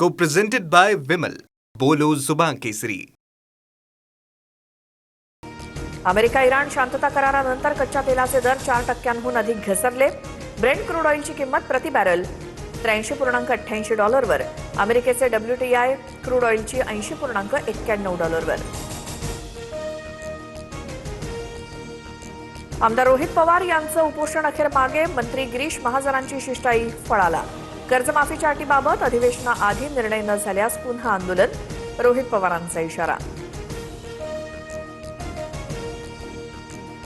Co-presented by Vimal. बोलो जुबान केसरी. America Iran शांतता करारानंतर कच्च्या तेलाचे दर 4% अधिक घसरले. ब्रेंट क्रूड ऑइलची किंमत प्रति बॅरल $83.88वर, अमेरिकेचे WTI क्रूड ऑइलची $80.91वर. आमदार रोहित पवार यांचं उपोषण अखेर मागे, मंत्री गिरीश महाजनांची शिष्टाई फळाला. कर्जमाफीच्या अटीबाबत अधिवेशनाआधी निर्णय न झाल्यास पुन्हा आंदोलन, रोहित पवारांचा इशारा.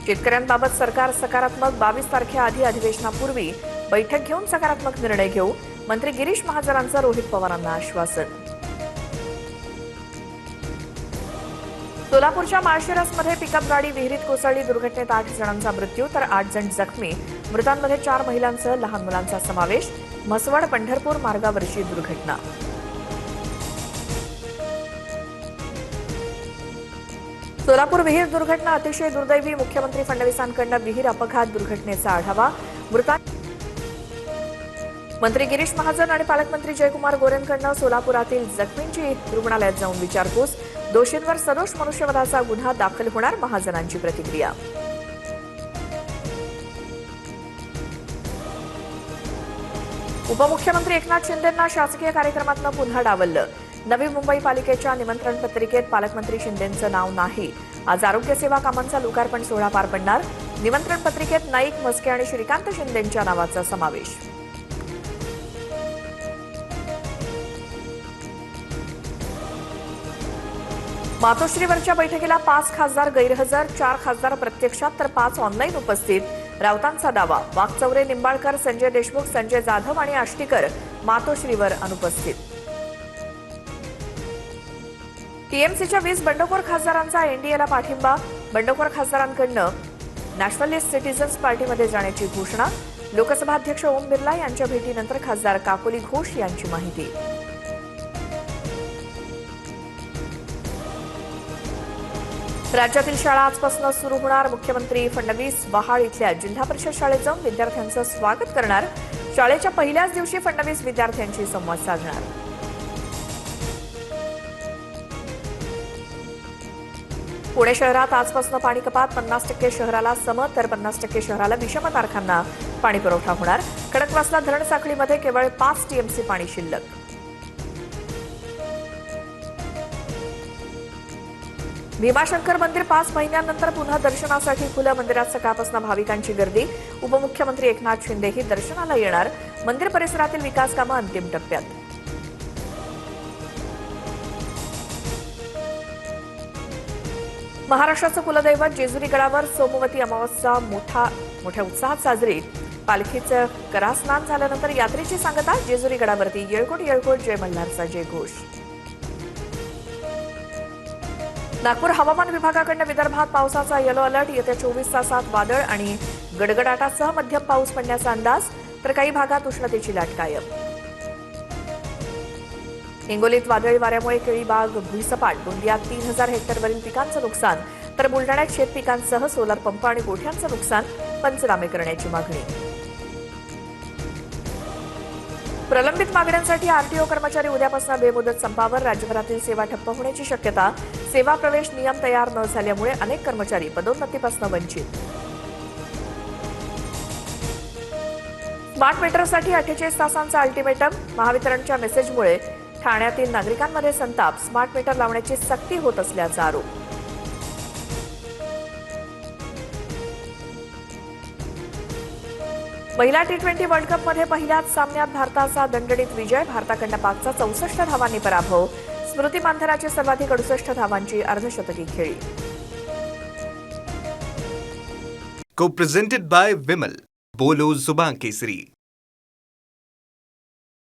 शेतकऱ्यांबाबत सरकार सकारात्मक, 22 तारखेआधी अधिवेशनापूर्वी बैठक घेऊन सकारात्मक निर्णय घेऊ, मंत्री गिरीश महाजनांचं रोहित पवारांना आश्वासन. सोलापूरच्या माळशिरसमध्ये पिकअप गाडी विहिरीत कोसळली. दुर्घटनेत 8 जणांचा मृत्यू तर 8 जण जखमी. मृतांमध्ये 4 महिलांसह लहान मुलांचा समावेश. म्हसवड पंढरपूर मार्गावरची दुर्घटना. सोलापूर विहीर दुर्घटना अतिशय दुर्दैवी. मुख्यमंत्री फडणवीसांकडून विहीर अपघात दुर्घटनेचा आढावा. मंत्री गिरीश महाजन आणि पालकमंत्री जयकुमार गोरेंकडून सोलापुरातील जखमींची रुग्णालयात जाऊन विचारपूस. दोषींवर सदोष मनुष्यवधाचा गुन्हा दाखल होणार, महाजनांची प्रतिक्रिया. उपमुख्यमंत्री एकनाथ शिंदेंना शासकीय कार्यक्रमातनं पुन्हा डावललं. नवी मुंबई पालिकेच्या निमंत्रण पत्रिकेत पालकमंत्री शिंदेंचं नाव नाही. आज आरोग्य सेवा कामांचा लोकार्पण सोहळा पार पडणार. निमंत्रण पत्रिकेत नाईक, मस्के आणि श्रीकांत शिंदेंच्या नावाचा समावेश. मातोश्रीवरच्या बैठकीला 5 खासदार गैरहजर, 4 खासदार प्रत्यक्षात तर 5 ऑनलाईन उपस्थित. राऊतांचा दावा, वाघचौरे, निंबाळकर, संजय देशमुख, संजय जाधव आणि आष्टीकर मातोश्रीवर अनुपस्थित. टीएमसीच्या 20 बंडखोर खासदारांचा एनडीएला पाठिंबा. बंडखोर खासदारांकडून नॅशनलिस्ट सिटीझन्स पार्टीमध्ये जाण्याची घोषणा. लोकसभा अध्यक्ष ओम बिर्ला यांच्या भेटीनंतर खासदार काकोली घोष यांची माहिती. राज्यातील शाळा आजपासून सुरू होणार. मुख्यमंत्री फडणवीस वहाळ इथल्या जिल्हा परिषद शाळेत जाऊन विद्यार्थ्यांचं स्वागत करणार. शाळेच्या पहिल्याच दिवशी फडणवीस विद्यार्थ्यांशी संवाद साधणार. पुणे शहरात आजपासून पाणी कपात. 50% शहराला सम तर 50% शहराला विषम तारखांना पाणी पुरवठा होणार. खडकवासला धरण साखळीमध्ये केवळ 5 टीएमसी पाणी शिल्लक. भीमाशंकर मंदिर 5 महिन्यांनंतर पुन्हा दर्शनासाठी खुलं. मंदिरात सकाळपासून भाविकांची गर्दी. उपमुख्यमंत्री एकनाथ शिंदेही दर्शनाला येणार. मंदिर परिसरातील विकास कामं अंतिम टप्प्यात. महाराष्ट्राचं कुलदैवत जेजुरी गडावर सोमवती अमावस्या मोठ्या उत्साहात साजरी. पालखीचं करास्नान झाल्यानंतर यात्रेची सांगता. जेजुरी गडावरती येळकोट येळकोट जय मल्हारचा जयघोष. नागपूर हवामान विभागाकडून विदर्भात पावसाचा येलो अलर्ट. येत्या 24 तासात वादळ आणि गडगडाटासह मध्यम पाऊस पडण्याचा अंदाज, तर काही भागात उष्णतेची लाट कायम. हिंगोलीत वादळी वाऱ्यामुळे केळीबाग भुईसपाट. गोंदियात 3000 हेक्टरवरील पिकांचं नुकसान, तर बुलढाण्यात शेतपिकांसह सोलार पंप आणि गोठ्यांचं नुकसान. पंचनामे करण्याची मागणी. प्रलंबित मागण्यांसाठी आरटीओ कर्मचारी उद्यापासून बेमुदत संपावर. राज्यभरातील सेवा ठप्प होण्याची शक्यता. सेवा प्रवेश नियम तयार न झाल्यामुळे अनेक कर्मचारी पदोन्नतीपासून वंचित. स्मार्ट मीटरसाठी 48 तासांचा अल्टिमेटम. महावितरणच्या मेसेजमुळे ठाण्यातील नागरिकांमध्ये संताप. स्मार्ट मीटर लावण्याची सक्ती होत असल्याचा आरोप. महिला T20 वर्ल्ड कपमध्ये पहिल्याच सामन्यात भारताचा दणदणीत विजय. भारताकडून पाकचा 64 धावांनी पराभव. स्मृती मानधनाची सर्वाधिक 68 धावांची अर्धशतकी खेळी. Co-presented by Vimal. बोलो जुबान केसरी.